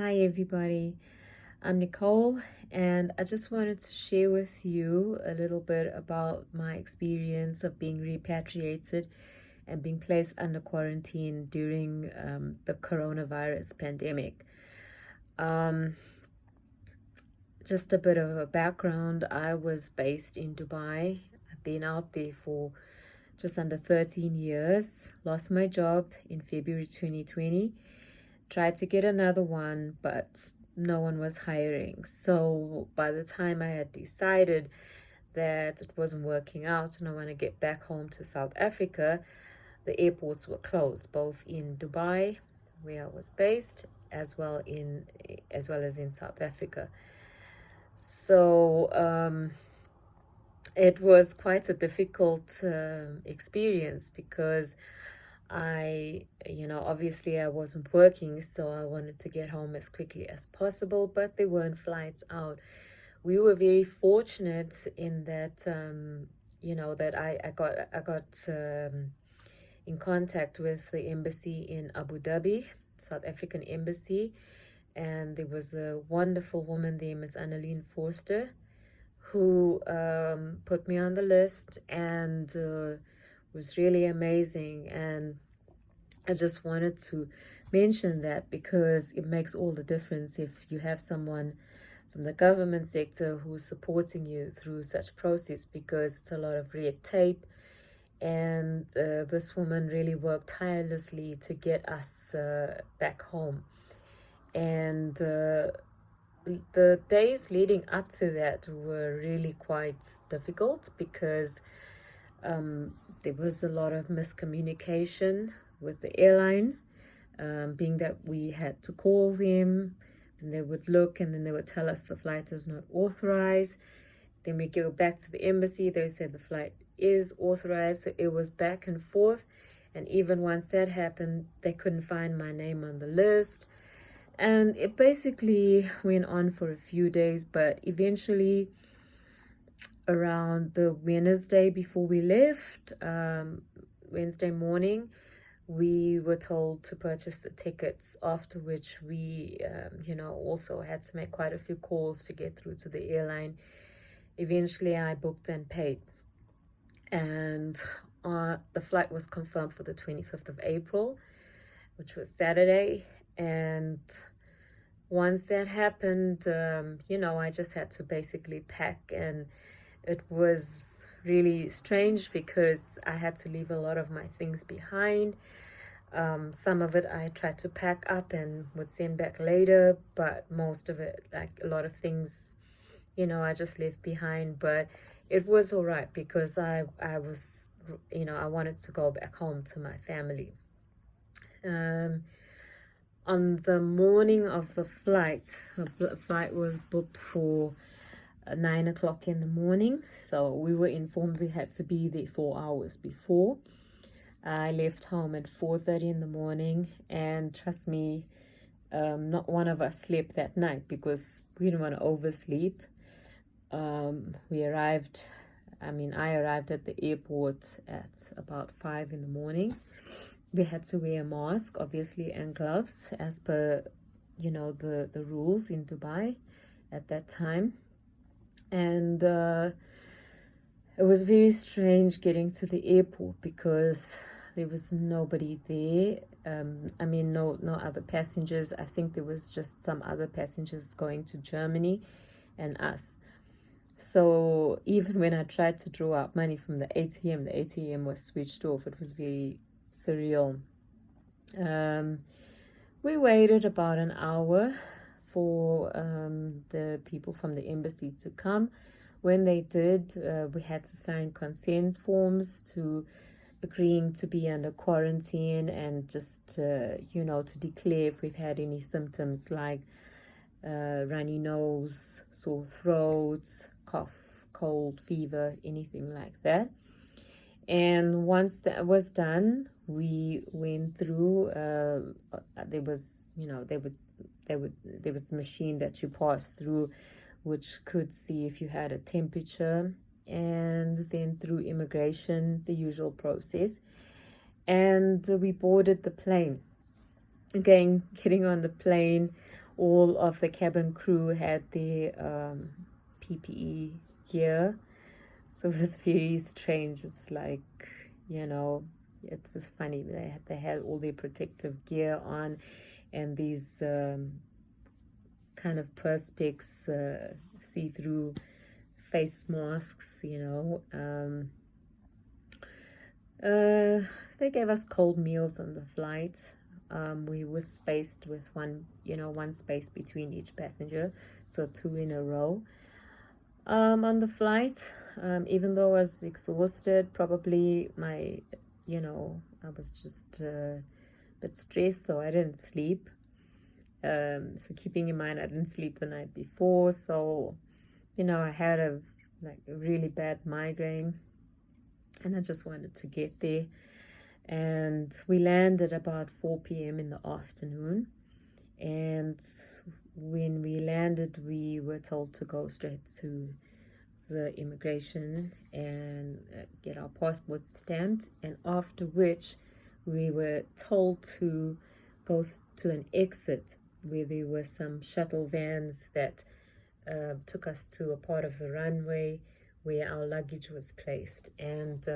Hi, everybody. I'm Nicole, and I just wanted to share with you a little bit about my experience of being repatriated and being placed under quarantine during the coronavirus pandemic. Um, just a bit of a background, I was based in Dubai. I've been out there for just under 13 years, lost my job in February 2020. Tried to get another one, but no one was hiring. So by the time I had decided that it wasn't working out and I want to get back home to South Africa, the airports were closed, both in Dubai, where I was based, as well as in South Africa. So it was quite a difficult experience because obviously I wasn't working, so I wanted to get home as quickly as possible, but there weren't flights out. We were very fortunate in that, that I got in contact with the embassy in Abu Dhabi, South African embassy, and there was a wonderful woman there, Miss Annalene Forster, who put me on the list and was really amazing. And I just wanted to mention that because it makes all the difference if you have someone from the government sector who's supporting you through such process, because it's a lot of red tape. And this woman really worked tirelessly to get us back home. And the days leading up to that were really quite difficult because there was a lot of miscommunication with the airline, being that we had to call them and they would look and then they would tell us the flight is not authorized. Then we go back to the embassy, they said the flight is authorized. So it was back and forth. And even once that happened, they couldn't find my name on the list. And it basically went on for a few days, but eventually around the Wednesday before we left, Wednesday morning, we were told to purchase the tickets, after which we, also had to make quite a few calls to get through to the airline. Eventually, I booked and paid. And the flight was confirmed for the 25th of April, which was Saturday. And once that happened, I just had to basically pack. And it was really strange because I had to leave a lot of my things behind. Some of it I tried to pack up and would send back later, but most of it, like a lot of things, I just left behind. But it was all right because I was, I wanted to go back home to my family. On the morning of the flight was booked for 9 o'clock in the morning. So we were informed we had to be there 4 hours before. I left home at 4:30 in the morning, and trust me, not one of us slept that night because we didn't want to oversleep. I arrived at the airport at about 5 in the morning. We had to wear a mask, obviously, and gloves as per, the rules in Dubai at that time. And it was very strange getting to the airport because there was nobody there. No other passengers. I think there was just some other passengers going to Germany and us. So even when I tried to draw out money from the ATM was switched off. It was very surreal. We waited about an hour for the people from the embassy to come. When they did, we had to sign consent forms to agreeing to be under quarantine and just, to declare if we've had any symptoms like runny nose, sore throats, cough, cold, fever, anything like that. And once that was done, we went through. There was, there was a machine that you passed through, which could see if you had a temperature, and then through immigration, the usual process. And we boarded the plane. Again, getting on the plane all of the cabin crew had their PPE gear. So it was very strange. It's like, it was funny. They had all their protective gear on, and these kind of perspex see-through face masks, they gave us cold meals on the flight. We were spaced with one space between each passenger, so 2 in a row. On the flight, even though I was exhausted, probably I was just a bit stressed, so I didn't sleep. So keeping in mind I didn't sleep the night before, so I had a really bad migraine, and I just wanted to get there. And we landed about 4 p.m. in the afternoon, and when we landed, we were told to go straight to the immigration and get our passports stamped, and after which we were told to go to an exit where there were some shuttle vans that took us to a part of the runway where our luggage was placed, and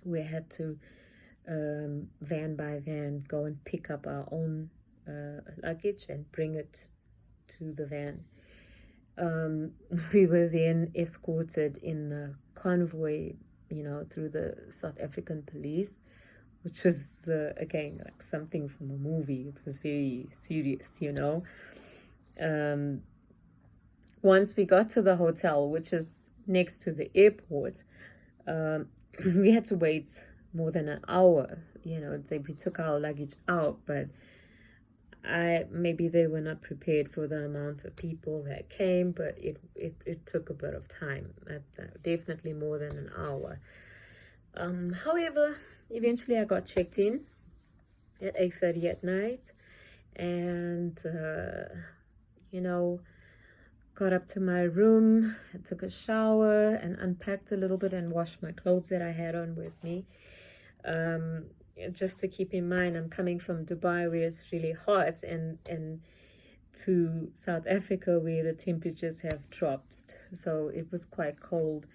we had to van by van go and pick up our own luggage and bring it to the van. We were then escorted in a convoy, through the South African police, which was, again, like something from a movie. It was very serious, Once we got to the hotel, which is next to the airport, we had to wait more than an hour. We took our luggage out, but maybe they were not prepared for the amount of people that came, but it took a bit of time, definitely more than an hour. However, eventually I got checked in at 8:30 at night, and got up to my room, I took a shower and unpacked a little bit and washed my clothes that I had on with me. Just to keep in mind, I'm coming from Dubai where it's really hot, and to South Africa where the temperatures have dropped. So it was quite cold,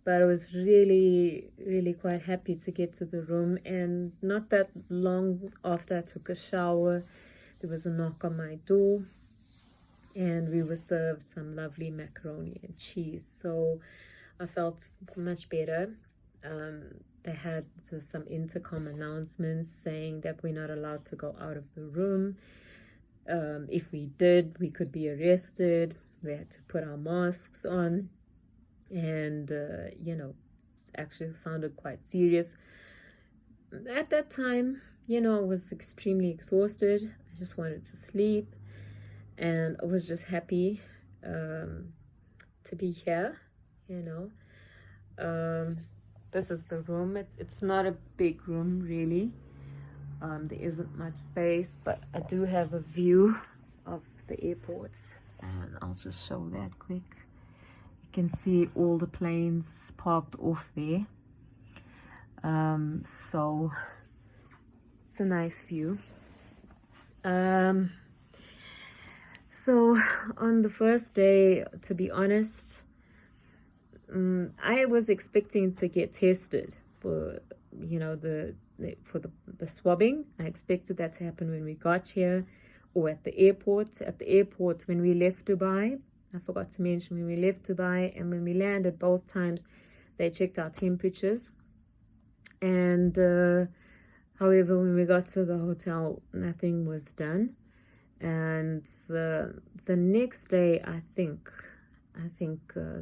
but I was really, really quite happy to get to the room. And not that long after I took a shower, there was a knock on my door, and we were served some lovely macaroni and cheese. So I felt much better. They had some intercom announcements saying that we're not allowed to go out of the room. If we did, we could be arrested. We had to put our masks on, and it actually sounded quite serious. At that time, I was extremely exhausted. I just wanted to sleep, and I was just happy to be here. This is the room. It's not a big room, really. There isn't much space, but I do have a view of the airport, and I'll just show that quick. You can see all the planes parked off there. So it's a nice view. So on the first day, to be honest, I was expecting to get tested for, the swabbing. I expected that to happen when we got here, or at the airport. At the airport, when we left Dubai, I forgot to mention, when we left Dubai and when we landed, both times they checked our temperatures. And however, when we got to the hotel, nothing was done. And the next day, I think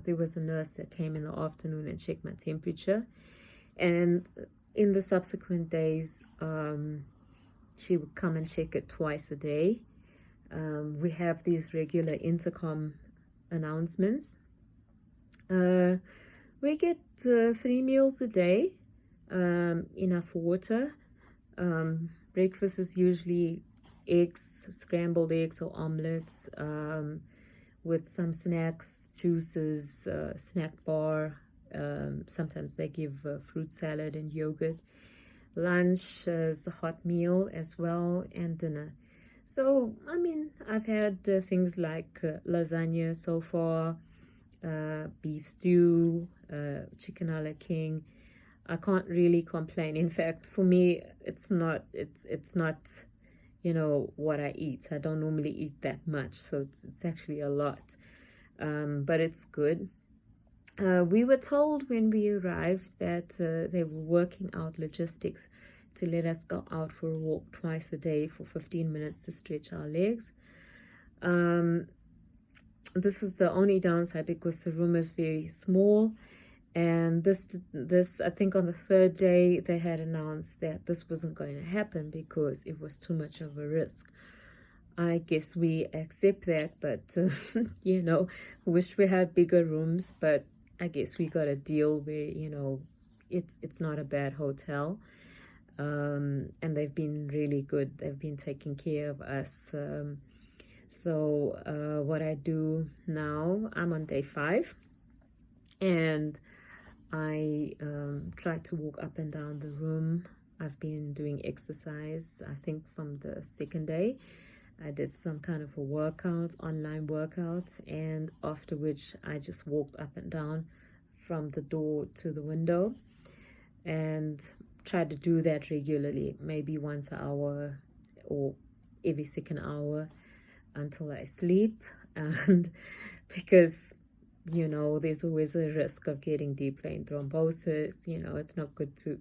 there was a nurse that came in the afternoon and checked my temperature. And in the subsequent days, she would come and check it twice a day. We have these regular intercom announcements. We get 3 meals a day, enough water. Breakfast is usually eggs, scrambled eggs or omelets, with some snacks, juices, snack bar. Sometimes they give fruit salad and yogurt. Lunch is a hot meal as well, and dinner. So, I mean, I've had things like lasagna so far, beef stew, chicken a la king. I can't really complain. In fact, for me, it's not, what I eat. I don't normally eat that much, so it's actually a lot. But it's good. We were told when we arrived that they were working out logistics to let us go out for a walk twice a day for 15 minutes to stretch our legs. This is the only downside because the room is very small. And this I think on the third day they had announced that this wasn't going to happen because it was too much of a risk. I guess we accept that, but wish we had bigger rooms, but I guess we got a deal where it's not a bad hotel, and they've been really good. They've been taking care of us. So what I do now, I'm on day 5, and I try to walk up and down the room. I've been doing exercise, I think from the second day. I did some kind of a workout, online workout, and after which I just walked up and down from the door to the window and tried to do that regularly, maybe once an hour or every second hour until I sleep. And because there's always a risk of getting deep vein thrombosis. It's not good to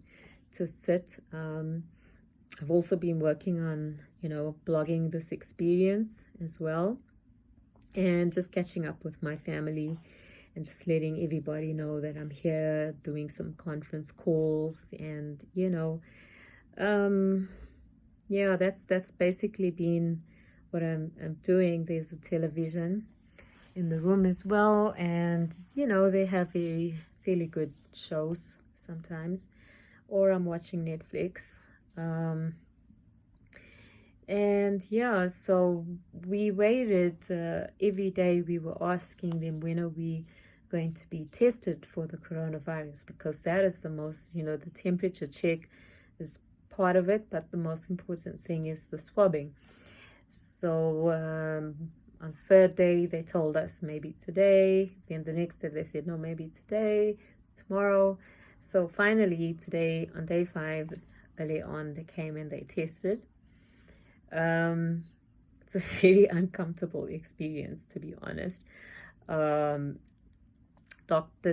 sit. I've also been working on, blogging this experience as well, and just catching up with my family and just letting everybody know that I'm here, doing some conference calls, and that's basically been what I'm doing. There's a television in the room as well, and they have fairly good shows sometimes, or I'm watching Netflix. And yeah, so we waited every day. We were asking them, when are we going to be tested for the coronavirus, because that is the most, the temperature check is part of it, but the most important thing is the swabbing. So on third day they told us maybe today, then the next day they said no, maybe today, tomorrow. So finally today on day 5, early on, they came and they tested. It's a very uncomfortable experience, to be honest. The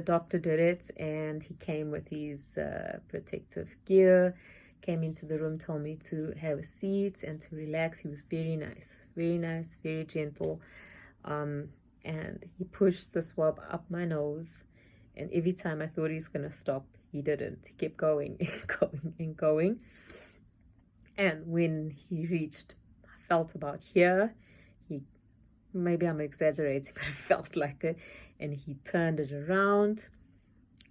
doctor did it, and he came with his protective gear, came into the room, told me to have a seat and to relax. He was very nice, very gentle. And he pushed the swab up my nose, and every time I thought he's gonna stop, he didn't. He kept going and going. And when he reached, I felt about here, maybe I'm exaggerating, but it felt like it, and he turned it around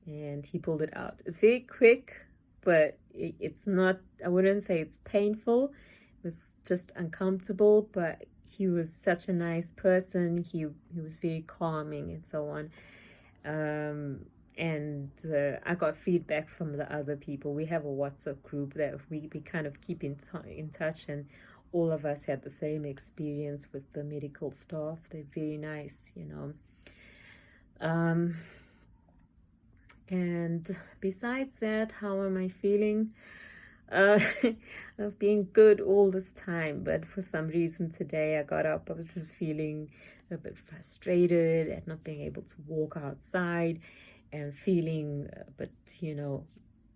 and he pulled it out. It's very quick, but it's not, I wouldn't say it's painful. It was just uncomfortable, but he was such a nice person. He was very calming and so on. And I got feedback from the other people. We have a WhatsApp group that we kind of keep in touch, and all of us had the same experience with the medical staff. They're very nice, and besides that, how am I feeling? I've been good all this time, but for some reason today I got up, I was just feeling a bit frustrated at not being able to walk outside, and feeling a bit,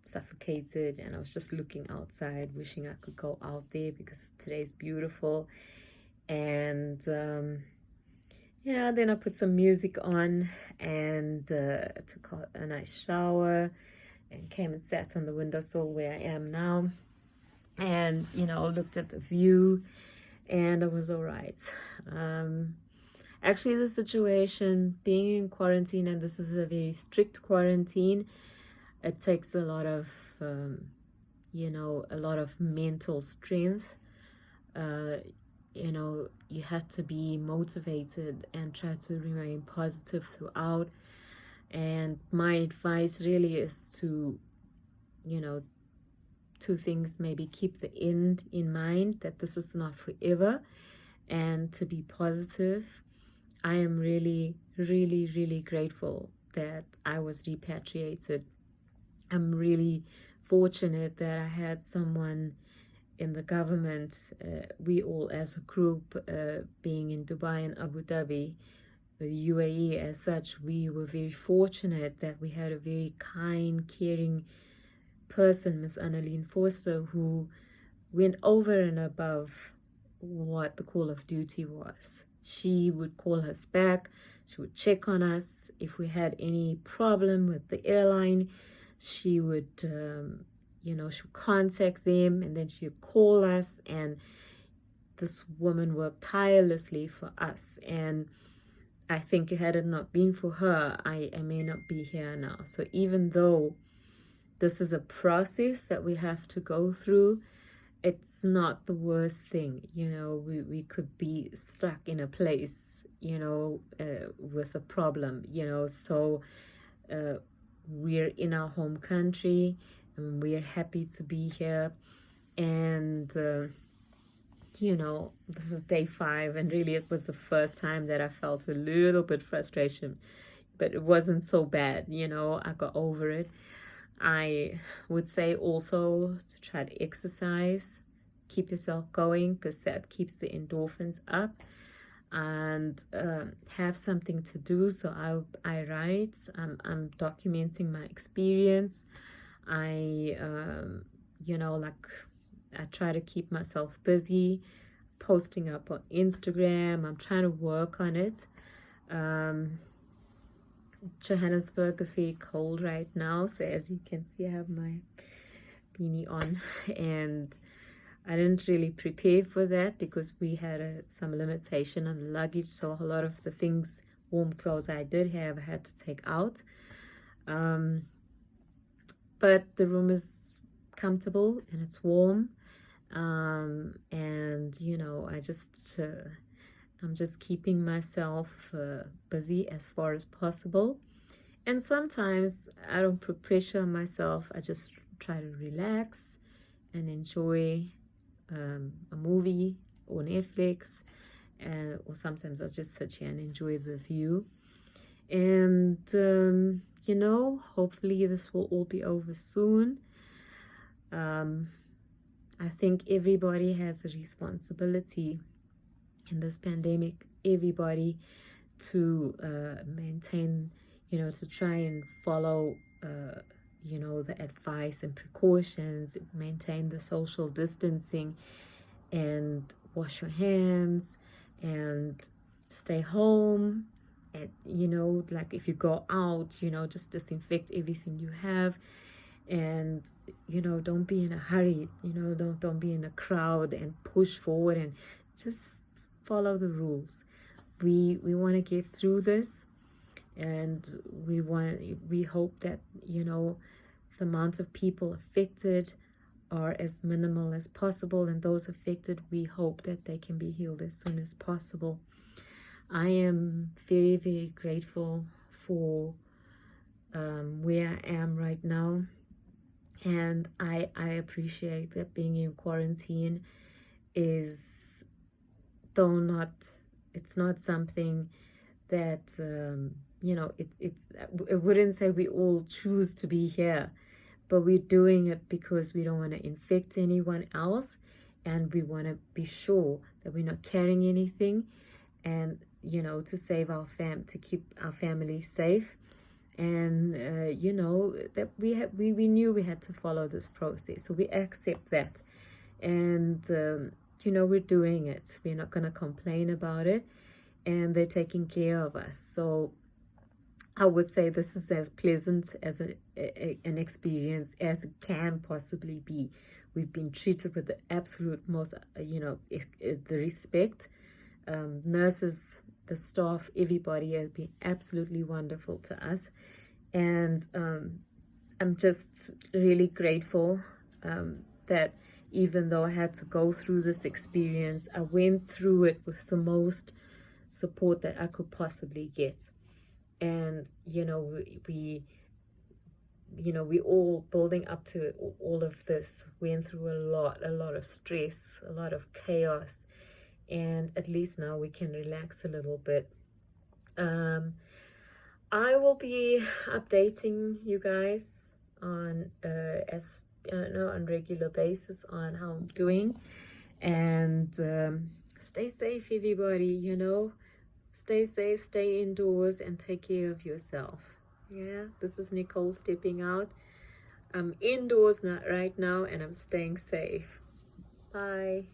suffocated. And I was just looking outside, wishing I could go out there because today's beautiful. And then I put some music on and took a nice shower and came and sat on the windowsill where I am now, and looked at the view, and it was all right. Actually, the situation, being in quarantine, and this is a very strict quarantine, it takes a lot of, a lot of mental strength. You have to be motivated and try to remain positive throughout. And my advice really is to, two things: maybe keep the end in mind, that this is not forever, and to be positive. I am really, really, really grateful that I was repatriated. I'm really fortunate that I had someone in the government, we all as a group, being in Dubai and Abu Dhabi, the UAE as such, we were very fortunate that we had a very kind, caring person, Miss Annalene Forster, who went over and above what the call of duty was. She would call us back. She would check on us. If we had any problem with the airline, she would, she would contact them, and then she would call us. And this woman worked tirelessly for us. And I think had it not been for her, I may not be here now. So even though this is a process that we have to go through, it's not the worst thing. We could be stuck in a place, with a problem, so we're in our home country and we're happy to be here. And, this is day 5, and really it was the first time that I felt a little bit frustration, but it wasn't so bad, I got over it. I would say also to try to exercise, keep yourself going, because that keeps the endorphins up, and have something to do. So I write, I'm documenting my experience. I try to keep myself busy, posting up on Instagram. I'm trying to work on it. Johannesburg is very cold right now, so as you can see, I have my beanie on, and I didn't really prepare for that because we had some limitation on the luggage, so a lot of the things, warm clothes I did have, I had to take out. But the room is comfortable and it's warm, and I'm just keeping myself busy as far as possible. And sometimes I don't put pressure on myself. I just try to relax and enjoy a movie or Netflix, or sometimes I'll just sit here and enjoy the view. And, hopefully this will all be over soon. I think everybody has a responsibility in this pandemic, everybody, to maintain, to try and follow, the advice and precautions, maintain the social distancing, and wash your hands, and stay home. And, if you go out, just disinfect everything you have. And, don't be in a hurry, don't be in a crowd and push forward, and just follow the rules. We want to get through this, and we hope that the amount of people affected are as minimal as possible, and those affected, we hope that they can be healed as soon as possible. I am very, very grateful for where I am right now, and I appreciate that being in quarantine is, it's not something that I wouldn't say we all choose to be here, but we're doing it because we don't want to infect anyone else, and we want to be sure that we're not carrying anything, and to save to keep our family safe. And that we knew we had to follow this process, so we accept that. And we're doing it. We're not going to complain about it, and they're taking care of us. So I would say this is as pleasant as an experience as it can possibly be. We've been treated with the absolute most, the respect. Nurses, the staff, everybody has been absolutely wonderful to us. And I'm just really grateful that even though I had to go through this experience, I went through it with the most support that I could possibly get. And, we you know, we all building up to all of this, went through a lot of stress, a lot of chaos, and at least now we can relax a little bit. I will be updating you guys on as on regular basis on how I'm doing, and stay safe, everybody. You know, stay safe, stay indoors, and take care of yourself. Yeah, this is Nicole stepping out. I'm indoors not right now, and I'm staying safe. Bye.